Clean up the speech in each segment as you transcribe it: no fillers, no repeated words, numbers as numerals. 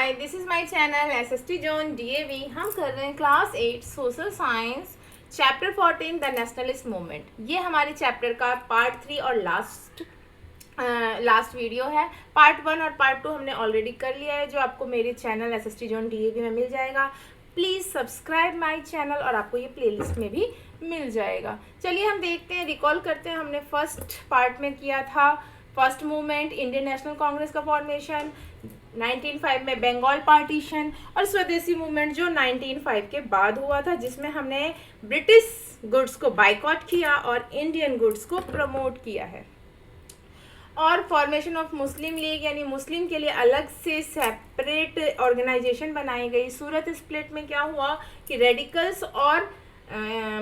Hi, this is my channel SST zone DAV. हम कर रहे हैं class 8 social science chapter 14 the nationalist movement. ये हमारे चैप्टर का पार्ट 3 और लास्ट वीडियो है। पार्ट 1 और पार्ट 2 हमने ऑलरेडी कर लिया है, जो आपको मेरे चैनल एसएसटी जोन डीएवी में मिल जाएगा। प्लीज़ सब्सक्राइब माय चैनल और आपको ये प्लेलिस्ट में भी मिल जाएगा। चलिए हम देखते हैं, रिकॉल करते हैं। हमने फर्स्ट पार्ट में किया था first movement, Indian national Congress का फॉर्मेशन, 1905 में बंगाल पार्टीशन और स्वदेशी मूवमेंट जो 1905 के बाद हुआ था, जिसमें हमने ब्रिटिश गुड्स को बाइकॉट किया और इंडियन गुड्स को प्रमोट किया है। और फॉर्मेशन ऑफ मुस्लिम लीग, यानी मुस्लिम के लिए अलग से सेपरेट ऑर्गेनाइजेशन बनाई गई। सूरत स्प्लिट में क्या हुआ कि रेडिकल्स और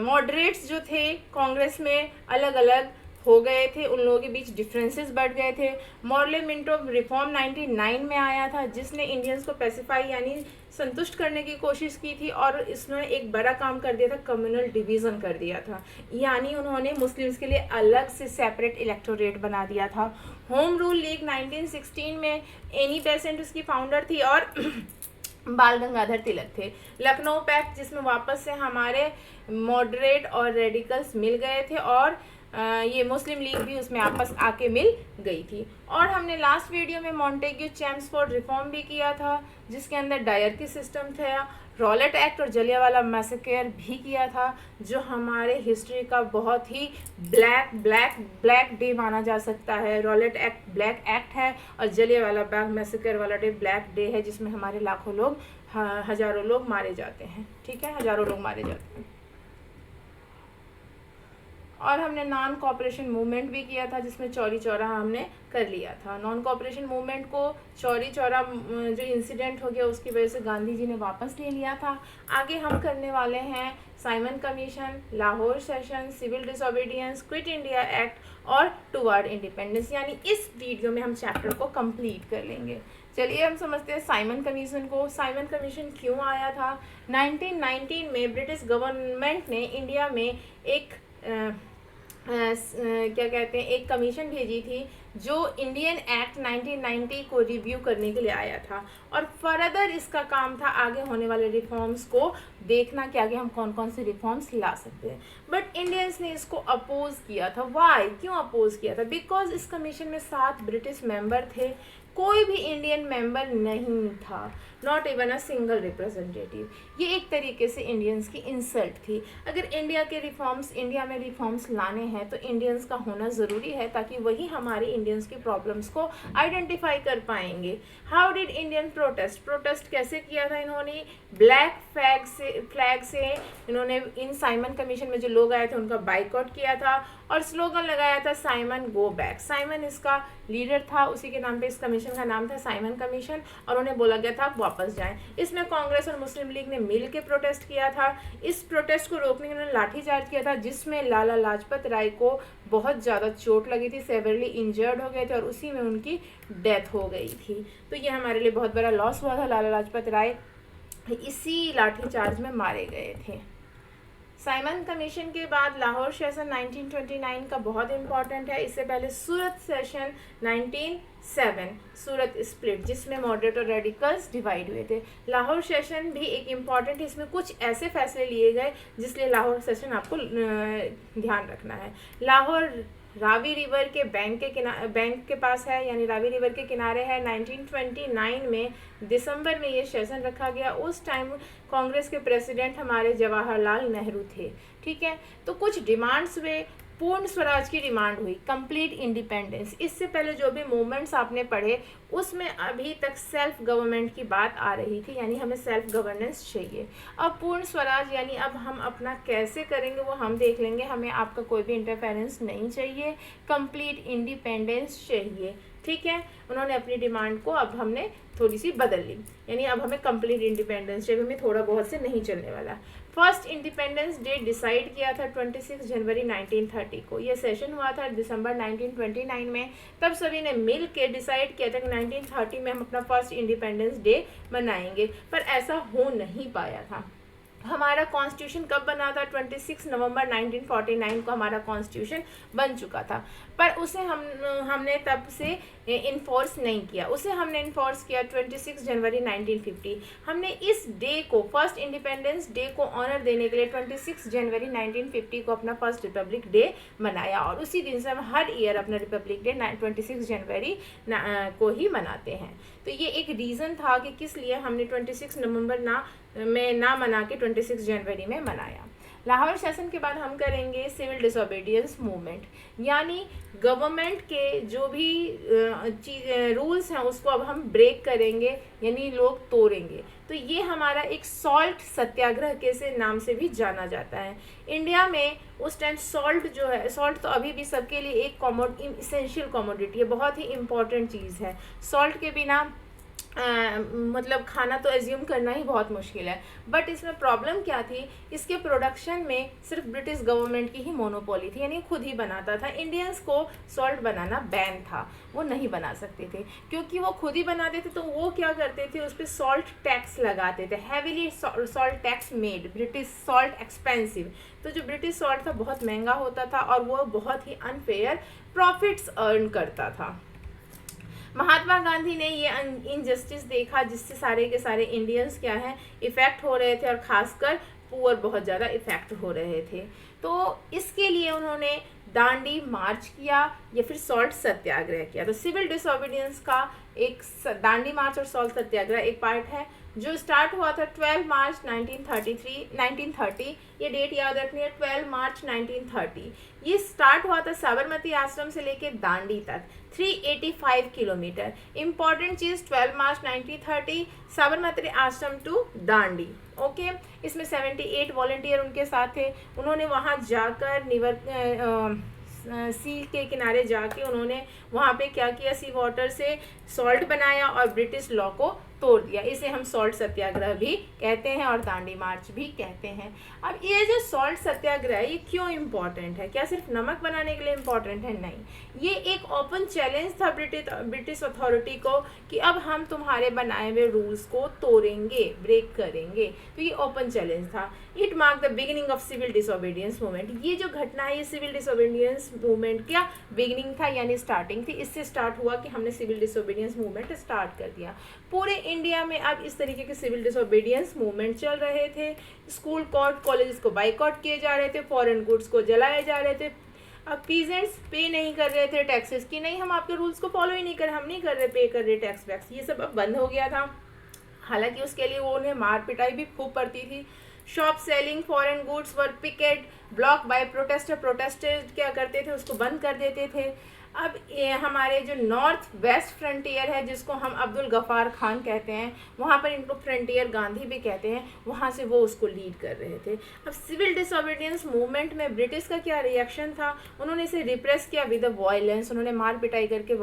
मॉडरेट्स जो थे कांग्रेस में अलग अलग हो गए थे, उन लोगों के बीच डिफरेंसेस बढ़ गए थे। मॉर्लेमेंट ऑफ रिफॉर्म 99 में आया था, जिसने इंडियंस को पैसिफाई यानी संतुष्ट करने की कोशिश की थी, और इसने एक बड़ा काम कर दिया था, कम्युनल डिवीज़न कर दिया था, यानी उन्होंने मुस्लिम्स के लिए अलग से सेपरेट इलेक्टोरेट बना दिया था। होम रूल लीग 1916 में एनी बेसेंट उसकी फाउंडर थी और बाल गंगाधर तिलक थे। लखनऊ पैक्ट, जिसमें वापस से हमारे मॉडरेट और रेडिकल्स मिल गए थे और ये मुस्लिम लीग भी उसमें आपस आके मिल गई थी। और हमने लास्ट वीडियो में मॉन्टेग्यू चैम्सफोर्ड रिफॉर्म भी किया था, जिसके अंदर डायरकी सिस्टम था। रॉलेट एक्ट और जलियांवाला मैसेकर भी किया था, जो हमारे हिस्ट्री का बहुत ही ब्लैक डे माना जा सकता है। रॉलेट एक्ट ब्लैक एक्ट है और जलियांवाला बाग मैसेकर वाला डे ब्लैक डे है, जिसमें हमारे लाखों लोग, हज़ारों लोग मारे जाते हैं। ठीक है, हज़ारों लोग मारे जाते हैं। और हमने नॉन कॉपरेशन मूवमेंट भी किया था, जिसमें चौरी चौरा हमने कर लिया था। नॉन कॉपरेशन मूवमेंट को चौरी चौरा जो इंसिडेंट हो गया, उसकी वजह से गांधी जी ने वापस ले लिया था। आगे हम करने वाले हैं Simon commission, Lahore session, civil disobedience, quit India act और टुवर्ड इंडिपेंडेंस, यानी इस वीडियो में हम चैप्टर को कंप्लीट कर लेंगे। चलिए हम समझते हैं साइमन कमीशन को। साइमन कमीशन क्यों आया था? 1919 में ब्रिटिश गवर्नमेंट ने इंडिया में एक क्या कहते हैं, एक कमीशन भेजी थी, जो इंडियन एक्ट 1990 को रिव्यू करने के लिए आया था, और फर्दर इसका काम था आगे होने वाले रिफॉर्म्स को देखना कि आगे हम कौन कौन से रिफॉर्म्स ला सकते हैं। बट इंडियंस ने इसको अपोज किया था। वाई, क्यों अपोज किया था? बिकॉज इस कमीशन में 7 ब्रिटिश मेंबर थे, कोई भी इंडियन मेंबर नहीं था, not even a single representative. ये एक तरीके से इंडियंस की इंसल्ट थी। अगर इंडिया में रिफॉर्म्स लाने हैं तो इंडियंस का होना ज़रूरी है, ताकि वही हमारे इंडियंस की प्रॉब्लम्स को आइडेंटिफाई कर पाएंगे। हाउ डिड इंडियन प्रोटेस्ट कैसे किया था इन्होंने? ब्लैक फ्लैग से इन्होंने इन साइमन कमीशन में जो लोग आए थे उनका बाइकआउट किया था, और स्लोगन लगाया था साइमन गो बैक। साइमन इसका लीडर था, उसी के नाम पे इस कमीशन का नाम था साइमन कमीशन, और उन्हें बोला गया था आप वापस जाएं। इसमें कांग्रेस और मुस्लिम लीग ने मिल के प्रोटेस्ट किया था। इस प्रोटेस्ट को रोकने के लिए उन्होंने लाठीचार्ज किया था, जिसमें लाला लाजपत राय को बहुत ज़्यादा चोट लगी थी, सेवरली इंजर्ड हो गए थे, और उसी में उनकी डेथ हो गई थी। तो ये हमारे लिए बहुत बड़ा लॉस हुआ था। लाला लाजपत राय इसी लाठीचार्ज में मारे गए थे। साइमन कमीशन के बाद लाहौर सेशन 1929 का बहुत इंपॉर्टेंट है। इससे पहले सूरत सेशन 1907, सूरत स्प्लिट, जिसमें मॉडरेट और रेडिकल्स डिवाइड हुए थे। लाहौर सेशन भी एक इम्पॉर्टेंट है, इसमें कुछ ऐसे फैसले लिए गए जिसलिए लाहौर सेशन आपको ध्यान रखना है। लाहौर रावी रिवर के बैंक के पास है, यानी रावी रिवर के किनारे है। 1929 में दिसंबर में ये सेशन रखा गया। उस टाइम कांग्रेस के प्रेसिडेंट हमारे जवाहरलाल नेहरू थे। ठीक है, तो कुछ डिमांड्स हुए। पूर्ण स्वराज की डिमांड हुई, कंप्लीट इंडिपेंडेंस। इससे पहले जो भी मूवमेंट्स आपने पढ़े, उसमें अभी तक सेल्फ गवर्नमेंट की बात आ रही थी, यानी हमें सेल्फ गवर्नेंस चाहिए। अब पूर्ण स्वराज यानी अब हम अपना कैसे करेंगे वो हम देख लेंगे। हमें आपका कोई भी इंटरफेरेंस नहीं चाहिए, कंप्लीट इंडिपेंडेंस चाहिए। ठीक है, उन्होंने अपनी डिमांड को अब हमने थोड़ी सी बदल ली, यानी अब हमें कंप्लीट इंडिपेंडेंस चाहिए, हमें थोड़ा बहुत से नहीं चलने वाला। फर्स्ट इंडिपेंडेंस डे डिसाइड किया था 26 जनवरी 1930 को। यह सेशन हुआ था दिसंबर 1929 में। तब सभी ने मिल के डिसाइड किया था कि 1930 में हम अपना फर्स्ट इंडिपेंडेंस डे मनाएंगे, पर ऐसा हो नहीं पाया था। हमारा कॉन्स्टिट्यूशन कब बना था? 26 नवंबर 1949 को हमारा कॉन्स्टिट्यूशन बन चुका था, पर उसे हमने तब से इन्फोर्स नहीं किया। उसे हमने इन्फोर्स किया 26 जनवरी 1950। हमने इस डे को, फर्स्ट इंडिपेंडेंस डे को ऑनर देने के लिए 26 जनवरी 1950 को अपना फर्स्ट रिपब्लिक डे मनाया, और उसी दिन से हम हर ईयर अपना रिपब्लिक डे 26 जनवरी को ही मनाते हैं। तो ये एक रीज़न था कि किस लिए हमने 26 नवंबर ना मना के 26 जनवरी में मनाया। लाहौर सेशन के बाद हम करेंगे सिविल डिसोबीडियंस मूवमेंट, यानी गवर्नमेंट के जो भी रूल्स हैं उसको अब हम ब्रेक करेंगे, यानी लोग तोड़ेंगे। तो ये हमारा एक सॉल्ट सत्याग्रह के से नाम से भी जाना जाता है। इंडिया में उस टाइम सॉल्ट जो है, सॉल्ट तो अभी भी सबके लिए एक इसेंशियल कमोडिटी है, बहुत ही इम्पॉर्टेंट चीज़ है। सॉल्ट के बिना मतलब खाना तो एज्यूम करना ही बहुत मुश्किल है। बट इसमें प्रॉब्लम क्या थी, इसके प्रोडक्शन में सिर्फ ब्रिटिश गवर्नमेंट की ही मोनोपोली थी, यानी खुद ही बनाता था। इंडियंस को सॉल्ट बनाना बैन था, वो नहीं बना सकते थे। क्योंकि वो खुद ही बनाते थे तो वो क्या करते थे, उस पर सॉल्ट टैक्स लगाते थे, heavily salt tax made British salt expensive. तो जो ब्रिटिश सॉल्ट था बहुत महंगा होता था और वो बहुत ही अनफेयर प्रॉफिट्स अर्न करता था। महात्मा गांधी ने ये इनजस्टिस देखा, जिससे सारे के सारे इंडियंस क्या है इफ़ेक्ट हो रहे थे, और ख़ासकर पुअर बहुत ज़्यादा इफ़ेक्ट हो रहे थे। तो इसके लिए उन्होंने दांडी मार्च किया या फिर सॉल्ट सत्याग्रह किया। तो सिविल डिसोबीडियंस का एक दांडी मार्च और सॉल्ट सत्याग्रह एक पार्ट है, जो स्टार्ट हुआ था 12 मार्च 1930। ये डेट याद रखनी है, 12 मार्च 1930। ये स्टार्ट हुआ था साबरमती आश्रम से लेके दांडी तक, 385 किलोमीटर। इम्पॉर्टेंट चीज़ 12 मार्च 1930 साबरमती आश्रम टू दांडी। ओके, इसमें 78 वॉलंटियर उनके साथ थे। उन्होंने वहाँ जाकर सी के किनारे जाके उन्होंने वहाँ पे क्या किया, सी वाटर से सॉल्ट बनाया और ब्रिटिश लॉ को तोड़ दिया। इसे हम सॉल्ट सत्याग्रह भी कहते हैं और दांडी मार्च भी कहते हैं। अब ये जो सॉल्ट सत्याग्रह है ये क्यों इम्पॉर्टेंट है, क्या सिर्फ नमक बनाने के लिए इम्पॉर्टेंट है? नहीं, ये एक ओपन चैलेंज था ब्रिटिश अथॉरिटी को कि अब हम तुम्हारे बनाए हुए रूल्स को तोड़ेंगे, ब्रेक करेंगे। तो ये ओपन चैलेंज था। It mark the beginning of civil disobedience movement. ये जो घटना है ये सिविल डिसोबीडियंस मूवमेंट का बिगिनिंग था, यानी स्टार्टिंग थी। इससे स्टार्ट हुआ कि हमने सिविल डिसोबीडियंस मूवमेंट स्टार्ट कर दिया। पूरे इंडिया में अब इस तरीके के सिविल डिसोबीडियंस मूवमेंट चल रहे थे। स्कूल कॉलेजेस को बाइकआउट किए जा रहे थे, फॉरेन गुड्स को जलाए जा रहे थे। अब पीजेंट्स पे नहीं कर रहे थे टैक्सेस की, नहीं हम आपके रूल्स को फॉलो ही नहीं कर, हम नहीं कर रहे, पे कर रहे टैक्स वैक्स, ये सब अब बंद हो गया था। हालांकि उसके लिए वो उन्हें मार पिटाई भी खूब पड़ती थी। Shop selling foreign goods were picket block by protester क्या करते थे, उसको बंद कर देते थे। अब ये हमारे जो नॉर्थ वेस्ट फ्रंटियर है, जिसको हम अब्दुल गफ़ार खान कहते हैं, वहाँ पर इनको फ्रंटियर गांधी भी कहते हैं, वहाँ से वो उसको लीड कर रहे थे। अब सिविल डिसोबीडियंस मूवमेंट में ब्रिटिश का क्या रिएक्शन था, उन्होंने इसे रिप्रेस किया विद वायलेंस, उन्होंने मार पिटाई करके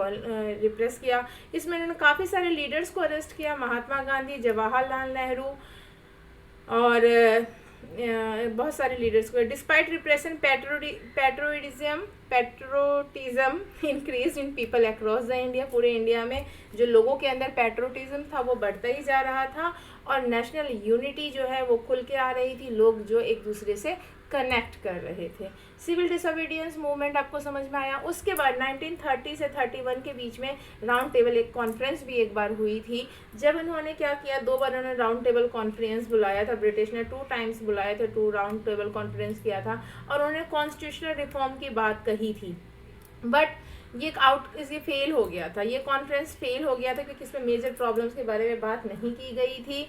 रिप्रेस किया। इसमें उन्होंने काफ़ी सारे लीडर्स को अरेस्ट किया, महात्मा गांधी, जवाहरलाल नेहरू और बहुत सारे लीडर्स को। Despite repression patriotism increase in people across the India. पूरे इंडिया में जो लोगों के अंदर पैट्रोटिज्म था वो बढ़ता ही जा रहा था और नेशनल यूनिटी जो है वो खुल के आ रही थी, लोग जो एक दूसरे से कनेक्ट कर रहे थे। सिविल डिसोबीडियंस मूवमेंट आपको समझ में आया। उसके बाद 1930 से 31 के बीच में राउंड टेबल एक कॉन्फ्रेंस भी एक बार हुई थी, जब उन्होंने क्या किया, 2 बार उन्होंने राउंड टेबल कॉन्फ्रेंस बुलाया था। ब्रिटिश ने 2 टाइम्स बुलाए थे, 2 राउंड टेबल कॉन्फ्रेंस किया था और उन्होंने कॉन्स्टिट्यूशनल रिफॉर्म की बात कही थी। बट ये फेल हो गया था, ये कॉन्फ्रेंस फेल हो गया था क्योंकि इसमें मेजर प्रॉब्लम्स के बारे में बात नहीं की गई थी।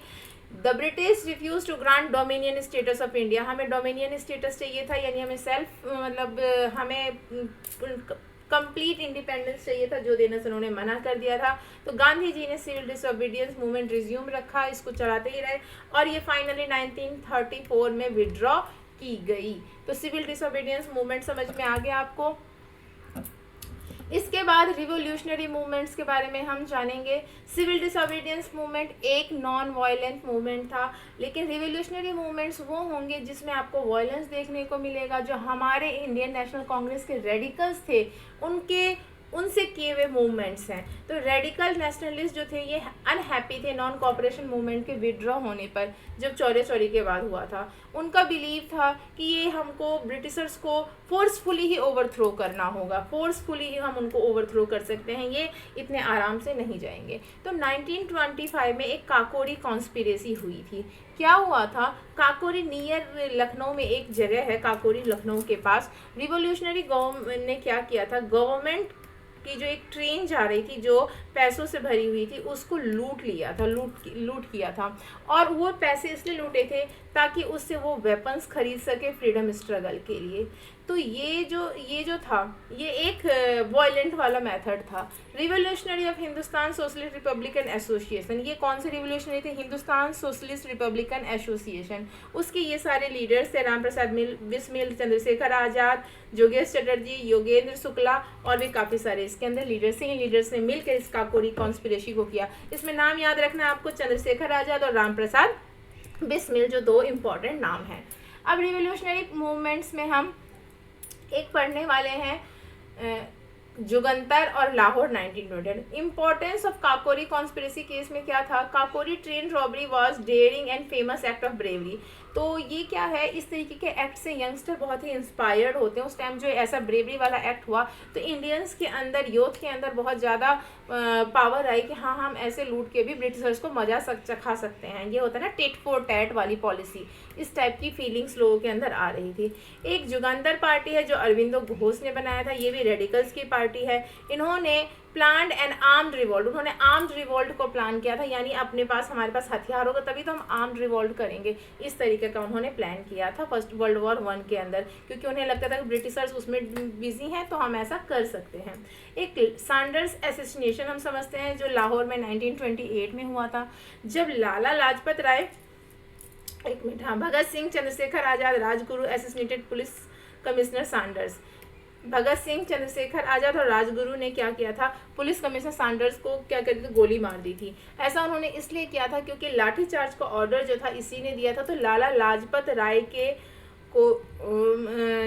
The British refuse to grant dominion status of India. हमें डोमिनियन स्टेटस चाहिए था, यानी हमें हमें कंप्लीट इंडिपेंडेंस चाहिए था, जो देने से उन्होंने मना कर दिया था। तो गांधी जी ने सिविल डिसोबीडियंस मूवमेंट रिज्यूम रखा, इसको चलाते ही रहे और ये फाइनली 1934 में विड्रॉ की गई। तो सिविल डिसोबीडियंस मूवमेंट समझ में आ गया आपको। इसके बाद रिवोल्यूशनरी मूवमेंट्स के बारे में हम जानेंगे। सिविल डिसोबीडियंस मूवमेंट एक नॉन वायलेंट मूवमेंट था, लेकिन रिवोल्यूशनरी मूवमेंट्स वो होंगे जिसमें आपको वायलेंस देखने को मिलेगा। जो हमारे इंडियन नेशनल कांग्रेस के रेडिकल्स थे, उनके उनसे किए हुए मूवमेंट्स हैं। तो रेडिकल नेशनलिस्ट जो थे ये अनहैप्पी थे नॉन कॉपरेशन मूवमेंट के विड्रॉ होने पर, जब चौरी चौरी के बाद हुआ था। उनका बिलीव था कि ये हमको ब्रिटिशर्स को फोर्सफुली ही ओवरथ्रो करना होगा, फोर्सफुली ही हम उनको ओवरथ्रो कर सकते हैं, ये इतने आराम से नहीं जाएंगे। तो 1925 में एक काकोरी कॉन्स्पिरेसी हुई थी। क्या हुआ था, काकोरी नियर लखनऊ में एक जगह है, काकोरी लखनऊ के पास, रिवोल्यूशनरी गवर्नमेंट ने क्या किया था, गवर्नमेंट की जो एक ट्रेन जा रही थी जो पैसों से भरी हुई थी उसको लूट लिया था, लूट किया था। और वो पैसे इसलिए लूटे थे ताकि उससे वो वेपन्स खरीद सके फ्रीडम स्ट्रगल के लिए। तो ये जो था ये एक वॉयलेंट वाला मेथड था। Revolutionary of Hindustan socialist Republican association, ये कौन से रिवोल्यूशनरी थे, हिंदुस्तान सोशलिस्ट रिपब्लिकन एसोसिएशन, उसके ये सारे लीडर्स थे, राम प्रसाद बिस्मिल, चंद्रशेखर आज़ाद, योगेश चटर्जी, योगेंद्र शुक्ला और भी काफ़ी सारे इसके अंदर लीडर्स हैं। इन लीडर्स ने मिलकर इस काकोरी कॉन्स्पिरेसी को किया। इसमें नाम याद रखना है आपको, चंद्रशेखर आज़ाद और राम प्रसाद बिस्मिल, जो दो इम्पॉर्टेंट नाम हैं। अब रिवोल्यूशनरी मूवमेंट्स में हम एक पढ़ने वाले हैं जुगंतर और Lahore 1920। Importance of Kakori conspiracy case में क्या था, Kakori train robbery was daring and famous act of bravery. तो ये क्या है, इस तरीके के एक्ट से यंगस्टर बहुत ही इंस्पायर्ड होते हैं। उस टाइम जो ऐसा ब्रेवरी वाला एक्ट हुआ तो इंडियंस के अंदर, यूथ के अंदर बहुत ज़्यादा पावर आई कि हाँ हम ऐसे लूट के भी ब्रिटिशर्स को मजा चखा सकते हैं। ये होता है ना टिट फॉर टैट वाली पॉलिसी, इस टाइप की फीलिंग्स लोगों के अंदर आ रही थी। एक जुगंतर पार्टी है जो अरविंदो घोष ने बनाया था, ये भी रेडिकल्स की पार्टी है। इन्होंने प्लान्ड एंड आर्म्ड रिवोल्ट, उन्होंने आर्म्ड रिवोल्ट को प्लान किया था, यानी अपने पास, हमारे पास हथियार होगा तभी तो हम आर्म्ड रिवोल्ट करेंगे, इस तरीके का उन्होंने प्लान किया था फर्स्ट वर्ल्ड वॉर 1 के अंदर, क्योंकि उन्हें लगता था कि ब्रिटिशर्स उसमें बिजी हैं तो हम ऐसा कर सकते हैं। एक सैंडर्स असैसिनेशन हम समझते हैं जो लाहौर में 1928 में हुआ था, जब लाला लाजपत राय, एक मिनट, हाँ, Bhagat Singh, Chandrashekhar Azad, Rajguru assassinated police commissioner Sanders. Bhagat Singh, Chandrashekhar Azad और राजगुरु ने क्या किया था, पुलिस कमिश्नर सैंडर्स को क्या कर दी थी, गोली मार दी थी। ऐसा उन्होंने इसलिए किया था क्योंकि लाठीचार्ज का ऑर्डर जो था इसी ने दिया था। तो लाला लाजपत राय के को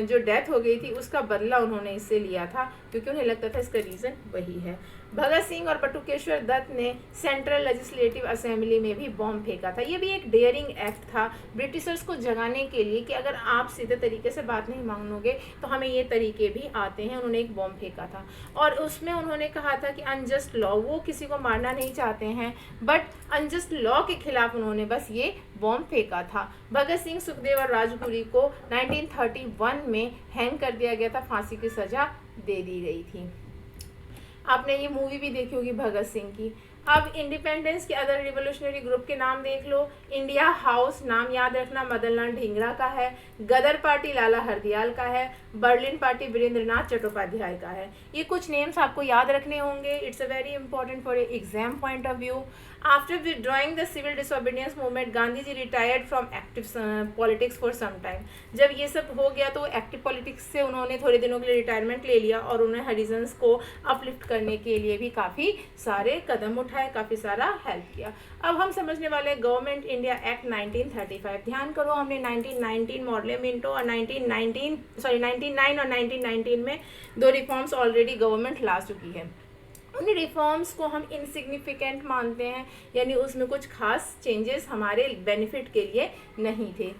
जो डेथ हो गई थी उसका बदला उन्होंने इससे लिया था, क्योंकि उन्हें लगता था इसका रीज़न वही है। भगत सिंह और बटुकेश्वर दत्त ने सेंट्रल लेजिस्लेटिव असेंबली में भी बॉम्ब फेंका था। ये भी एक डेयरिंग एक्ट था ब्रिटिशर्स को जगाने के लिए कि अगर आप सीधे तरीके से बात नहीं मानोगे तो हमें ये तरीके भी आते हैं। उन्होंने एक बॉम्ब फेंका था और उसमें उन्होंने कहा था कि अनजस्ट लॉ, वो किसी को मारना नहीं चाहते हैं बट अनजस्ट लॉ के खिलाफ उन्होंने बस ये बॉम्ब फेंका था। भगत सिंह, सुखदेव और राजगुरु को 1931 में हैंग कर दिया गया था, फांसी की सज़ा दे दी गई थी। आपने ये मूवी भी देखी होगी भगत सिंह की। अब इंडिपेंडेंस के अदर रिवोल्यूशनरी ग्रुप के नाम देख लो। इंडिया हाउस, नाम याद रखना, मदन लाल ढींगरा का है। गदर पार्टी लाला हरदयाल का है। बर्लिन पार्टी वीरेंद्रनाथ चट्टोपाध्याय का है। ये कुछ नेम्स आपको याद रखने होंगे, it's a very important for exam point of view. After withdrawing the civil disobedience movement, Gandhi ji retired from active politics for some time. जब ये सब हो गया तो एक्टिव पॉलिटिक्स से उन्होंने थोड़े दिनों के लिए रिटायरमेंट ले लिया और उन्हें हरिजन्स को अपलिफ्ट करने के लिए भी काफ़ी सारे कदम उठाए, काफ़ी सारा हेल्प किया। अब हम समझने वाले गवर्नमेंट इंडिया एक्ट 1935। ध्यान करो, हमने 1919 मॉडल मिंटो और 1919 और 1919 में 2 रिफॉर्म्स ऑलरेडी गवर्नमेंट ला चुकी है। उन रिफॉर्म्स को हम इनसिग्निफिकेंट मानते हैं, यानी उसमें कुछ खास चेंजेस हमारे बेनिफिट के लिए नहीं थे।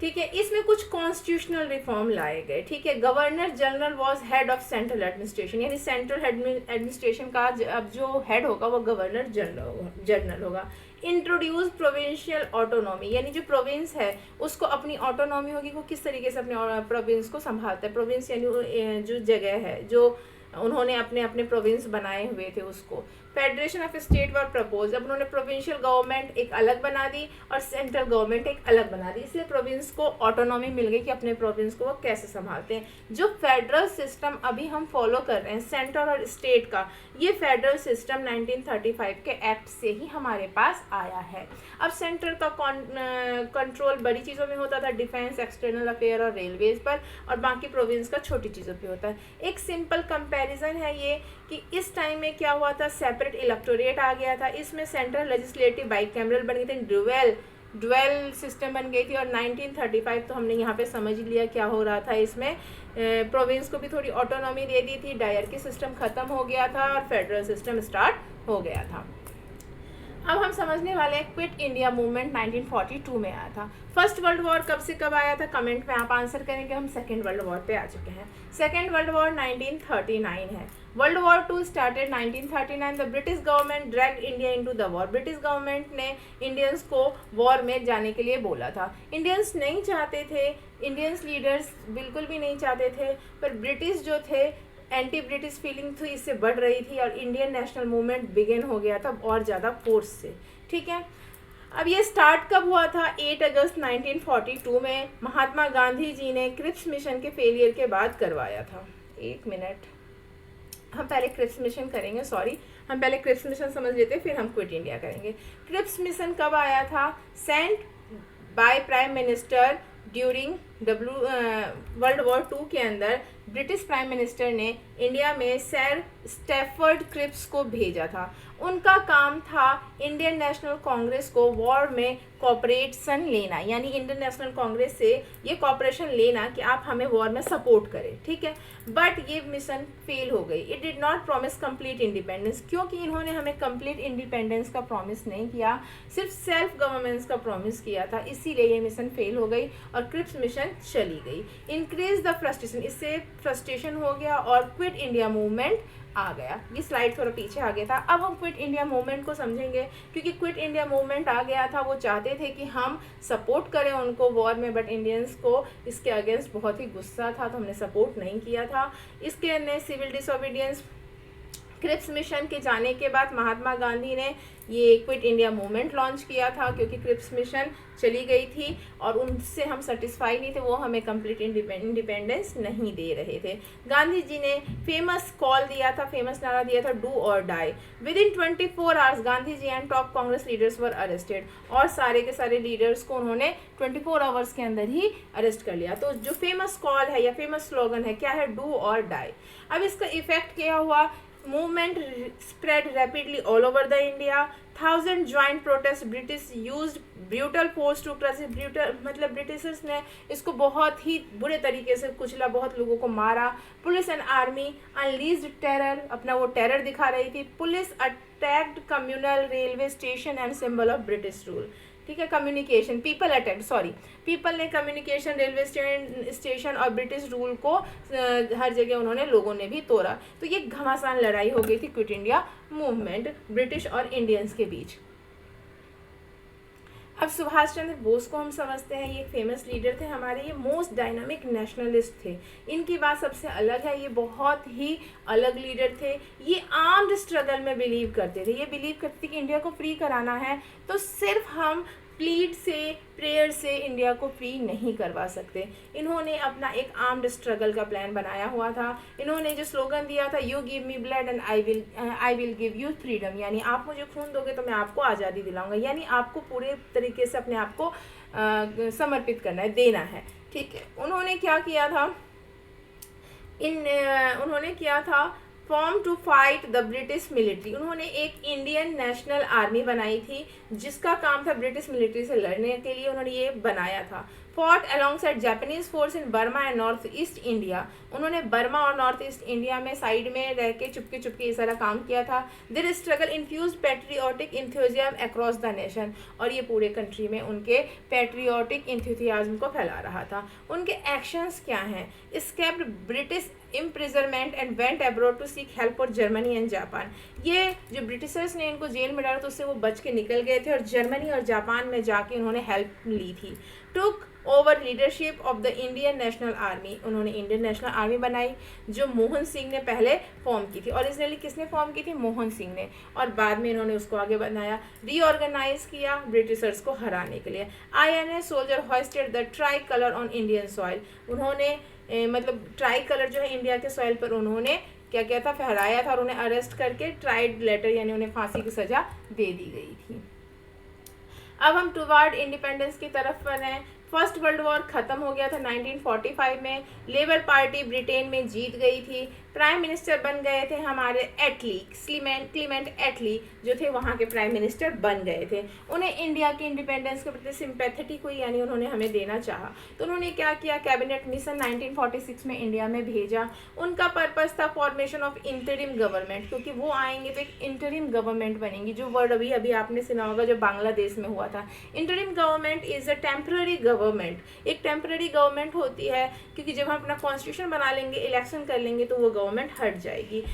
ठीक है, इसमें कुछ कॉन्स्टिट्यूशनल रिफॉर्म लाए गए। ठीक है, governor general was head of central administration, यानी सेंट्रल एडमिनिस्ट्रेशन का अब जो हेड होगा वो गवर्नर जनरल होगा। इंट्रोड्यूस प्रोविंशियल ऑटोनॉमी, यानी जो प्रोविंस है उसको अपनी ऑटोनॉमी होगी, वो किस तरीके से अपने प्रोविंस को संभालता है। प्रोविंस यानी जो जगह है जो उन्होंने अपने अपने प्रोविंस बनाए हुए थे उसको। Federation of state were propose, अब उन्होंने प्रोविंशियल गवर्नमेंट एक अलग बना दी और सेंट्रल गवर्नमेंट एक अलग बना दी, इसलिए प्रोविंस को ऑटोनॉमी मिल गई कि अपने प्रोविंस को वो कैसे संभालते हैं। जो फेडरल सिस्टम अभी हम फॉलो कर रहे हैं सेंट्रल और स्टेट का, ये फेडरल सिस्टम 1935 के एक्ट से ही हमारे पास आया है। अब सेंट्रल का कंट्रोल बड़ी चीज़ों में होता था, डिफेंस, एक्सटर्नल अफेयर और रेलवेज पर, और बाकी प्रोविंस का छोटी चीज़ों पे होता है। एक सिंपल कंपैरिजन है ये कि इस टाइम में क्या हुआ था, सेपरेट इलेक्टोरेट आ गया था। इसमें सेंट्रल लेजिस्लेटिव बाइकैमरल बन गए थे, ड्यूअल ड्वेल सिस्टम बन गई थी। और 1935 तो हमने यहाँ पे समझ लिया क्या हो रहा था इसमें, प्रोविंस को भी थोड़ी ऑटोनॉमी दे दी थी, डायरकी सिस्टम ख़त्म हो गया था और फेडरल सिस्टम स्टार्ट हो गया था। अब हम समझने वाले हैं क्विट इंडिया मूवमेंट 1942 में आया था। फर्स्ट वर्ल्ड वॉर कब से कब आया था, कमेंट में आप आंसर करेंगे। हम सेकेंड वर्ल्ड वॉर पे आ चुके हैं। सेकेंड वर्ल्ड वॉर 1939 है। World war 2 started 1939। The British government dragged India into the war. British government ने इंडियंस को वॉर में जाने के लिए बोला था। इंडियंस नहीं चाहते थे, इंडियंस लीडर्स बिल्कुल भी नहीं चाहते थे, पर ब्रिटिश जो थे एंटी ब्रिटिश फीलिंग थी इससे बढ़ रही थी और इंडियन नेशनल मूवमेंट बिगिन हो गया था और ज़्यादा फोर्स से। ठीक है, अब ये स्टार्ट कब हुआ था? 8 अगस्त 1942 में महात्मा गांधी जी ने क्रिप्स मिशन के फेलियर के बाद करवाया था। एक मिनट, हम पहले क्रिप्स मिशन करेंगे, सॉरी हम पहले क्रिप्स मिशन समझ लेते हैं, फिर हम क्विट इंडिया करेंगे। क्रिप्स मिशन कब आया था? Sent by prime minister during world war 2 के अंदर ब्रिटिश प्राइम मिनिस्टर ने इंडिया में सर स्टैफर्ड क्रिप्स को भेजा था। उनका काम था इंडियन नेशनल कांग्रेस को वॉर में कॉपरेशन लेना, यानी इंडियन नेशनल कांग्रेस से ये कॉपरेशन लेना कि आप हमें वॉर में सपोर्ट करें। ठीक है, बट ये मिशन फेल हो गई। It did not promise complete independence, क्योंकि इन्होंने हमें कंप्लीट इंडिपेंडेंस का प्रॉमिस नहीं किया, सिर्फ सेल्फ गवर्नेंस का प्रॉमिस किया था, इसीलिए ये मिशन फेल हो गई और क्रिप्स मिशन चली गई। इंक्रीज द फ्रस्ट्रेशन, इससे फ्रस्ट्रेशन हो गया और क्विट इंडिया मूवमेंट आ गया। ये स्लाइड थोड़ा पीछे आ गया था। अब हम क्विट इंडिया मूवमेंट को समझेंगे, क्योंकि क्विट इंडिया मूवमेंट आ गया था। वो चाहते थे कि हम सपोर्ट करें उनको वॉर में, बट इंडियंस को इसके अगेंस्ट बहुत ही गुस्सा था तो हमने सपोर्ट नहीं किया था। इसके अंदर सिविल डिसोबीडियंस, क्रिप्स मिशन के जाने के बाद महात्मा गांधी ने ये क्विट इंडिया मूवमेंट लॉन्च किया था, क्योंकि क्रिप्स मिशन चली गई थी और उनसे हम सेटिस्फाई नहीं थे, वो हमें कंप्लीट इंडिपेंडेंस नहीं दे रहे थे। गांधी जी ने फेमस कॉल दिया था, फेमस नारा दिया था, डू और die. Within 24 hours Gandhi ji and top Congress leaders were arrested, और सारे के सारे लीडर्स को उन्होंने 24 आवर्स के अंदर ही अरेस्ट कर लिया। तो जो फेमस कॉल है या फेमस स्लोगन है क्या है? डू और डाई। अब इसका इफेक्ट क्या हुआ? Movement spread rapidly all over the India. Thousand joined protest. British used brutal force to crush it. Brutal मतलब ब्रिटिशर्स ने इसको बहुत ही बुरे तरीके से कुचला, बहुत लोगों को मारा। पुलिस एंड आर्मी अनलीज्ड टेरर, अपना वो टेरर दिखा रही थी। Police attacked communal railway station and symbol of British rule. ठीक है, communication, people attack, sorry people ने कम्युनिकेशन, रेलवे स्टेशन और ब्रिटिश रूल को हर जगह उन्होंने, लोगों ने भी तोड़ा। तो ये घमासान लड़ाई हो गई थी क्विट इंडिया मूवमेंट ब्रिटिश और इंडियंस के बीच। अब सुभाष चंद्र बोस को हम समझते हैं, ये फेमस लीडर थे हमारे, ये मोस्ट डायनामिक नेशनलिस्ट थे। इनकी बात सबसे अलग है, ये बहुत ही अलग लीडर थे। ये आर्म्ड स्ट्रगल में बिलीव करते थे। ये बिलीव करते थे कि इंडिया को फ्री कराना है तो सिर्फ हम प्लीड से, प्रेयर से इंडिया को फ्री नहीं करवा सकते। इन्होंने अपना एक आर्म्ड स्ट्रगल का प्लान बनाया हुआ था। इन्होंने जो स्लोगन दिया था, you give me blood and I will give you freedom, यानी आप मुझे खून दोगे तो मैं आपको आज़ादी दिलाऊंगा, यानी आपको पूरे तरीके से अपने आप को समर्पित करना है, देना है। ठीक है, उन्होंने क्या किया था? उन्होंने किया था form to fight the British military. उन्होंने एक इंडियन नेशनल आर्मी बनाई थी जिसका काम था ब्रिटिश मिलिट्री से लड़ने के लिए, उन्होंने ये बनाया था। Fought alongside Japanese force in Burma and north east India. उन्होंने बर्मा और नॉर्थ ईस्ट इंडिया में साइड में रह के चुपके चुपके ये सारा काम किया था। Their struggle infuse patriotic enthusiasm across the nation, और ये पूरे कंट्री में उनके पैट्रियोटिक इंथ्यूजियाज्म को फैला रहा था। उनके एक्शंस क्या हैं? Escaped British imprisonment and went abroad to seek help for Germany and Japan. ये जो ब्रिटिशर्स ने इनको जेल में डाला तो उससे वो बच के निकल गए थे और जर्मनी और जापान में जाके उन्होंने हेल्प ली थी। Took over leadership of the Indian national army. उन्होंने इंडियन नेशनल आर्मी बनाई जो मोहन सिंह ने पहले फॉर्म की थी। ओरिजिनली किसने फॉर्म की थी? मोहन सिंह ने, और बाद में इन्होंने उसको आगे बनाया, रीऑर्गेनाइज किया ब्रिटिशर्स को हराने के लिए। INA soldier hosted the try colour on Indian soil. उन्होंने मतलब ट्राई कलर जो है इंडिया के सॉइल पर उन्होंने क्या किया था? फहराया था, और उन्हें अरेस्ट करके ट्राइड लेटर यानी उन्हें फांसी की सज़ा दे दी गई थी। अब हम टुवार्ड इंडिपेंडेंस की तरफ बढ़े। फर्स्ट वर्ल्ड वॉर ख़त्म हो गया था 1945 में। लेबर पार्टी ब्रिटेन में जीत गई थी। प्राइम मिनिस्टर बन गए थे हमारे एटली, क्लीमेंट एटली जो थे वहाँ के प्राइम मिनिस्टर बन गए थे। उन्हें इंडिया के इंडिपेंडेंस के प्रति सिंपैथेटिक हुई, यानी उन्होंने हमें देना चाहा, तो उन्होंने क्या किया, कैबिनेट मिशन 1946 में इंडिया में भेजा। उनका पर्पस था फॉर्मेशन ऑफ इंटरिम गवर्नमेंट, क्योंकि वो आएंगे तो एक इंटरिम गवर्नमेंट बनेगी, जो वर्ड अभी अभी आपने सुना होगा जो बांग्लादेश में हुआ था। Interim government is a temporary government, एक टेम्पररी गवर्नमेंट होती है, क्योंकि जब हम अपना कॉन्स्टिट्यूशन बना लेंगे, इलेक्शन कर लेंगे, तो वो गवर्नमेंट हट जाएगी।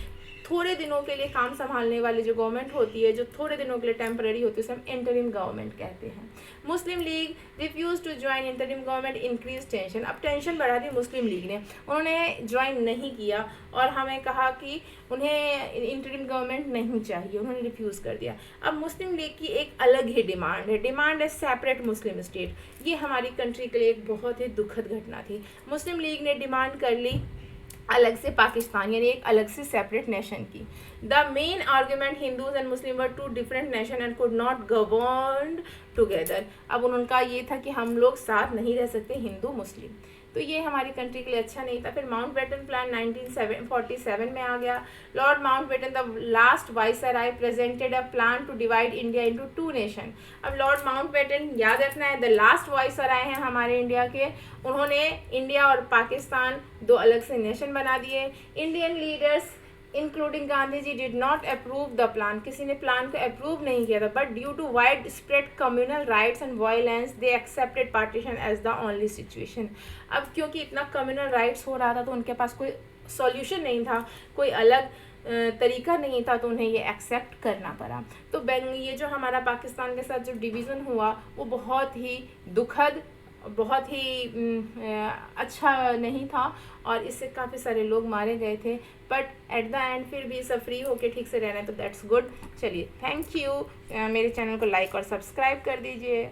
थोड़े दिनों के लिए काम संभालने वाली जो गवर्नमेंट होती है, जो थोड़े दिनों के लिए टेम्पररी होती है, उसे हम इंटरिम गवर्नमेंट कहते हैं। Muslim League refuse to join interim government, increase tension. अब टेंशन बढ़ा दी मुस्लिम लीग ने, उन्होंने ज्वाइन नहीं किया और हमें कहा कि उन्हें इंटरिम गवर्नमेंट नहीं चाहिए, उन्होंने रिफ्यूज़ कर दिया। अब मुस्लिम लीग की एक अलग ही डिमांड है सेपरेट मुस्लिम स्टेट। ये हमारी कंट्री के लिए एक बहुत ही दुखद घटना थी। मुस्लिम लीग ने डिमांड कर ली अलग से पाकिस्तान, यानी एक अलग से सेपरेट नेशन की। The main argument, Hindus and Muslim were two different nation and could not govern together. अब उनका ये था कि हम लोग साथ नहीं रह सकते, हिंदू मुस्लिम, तो ये हमारी कंट्री के लिए अच्छा नहीं था। फिर माउंटबेटन प्लान 1947 में आ गया। Lord Mountbatten the last viceroy presented a plan to divide India into 2 nation. अब लॉर्ड माउंटबेटन, याद रखना है, द लास्ट वाइसराय हैं हमारे इंडिया के, उन्होंने इंडिया और पाकिस्तान 2 अलग से नेशन बना दिए। Indian leaders including Gandhi ji did not approve the plan, किसी ने प्लान को अप्रूव नहीं किया था, but due to wide spread communal riots and violence they accepted partition as the only situation. अब क्योंकि इतना कम्युनल राइट्स हो रहा था, तो उनके पास कोई सॉल्यूशन नहीं था, कोई अलग तरीका नहीं था, तो उन्हें ये एक्सेप्ट करना पड़ा। तो ये जो हमारा पाकिस्तान के साथ जो डिवीज़न हुआ, वो बहुत ही दुखद, बहुत ही अच्छा नहीं था, और इससे काफ़ी सारे लोग मारे गए थे, बट एट द एंड फिर भी सब फ्री होके ठीक से रहना है, तो दैट्स गुड। चलिए, थैंक यू। मेरे चैनल को लाइक और सब्सक्राइब कर दीजिए।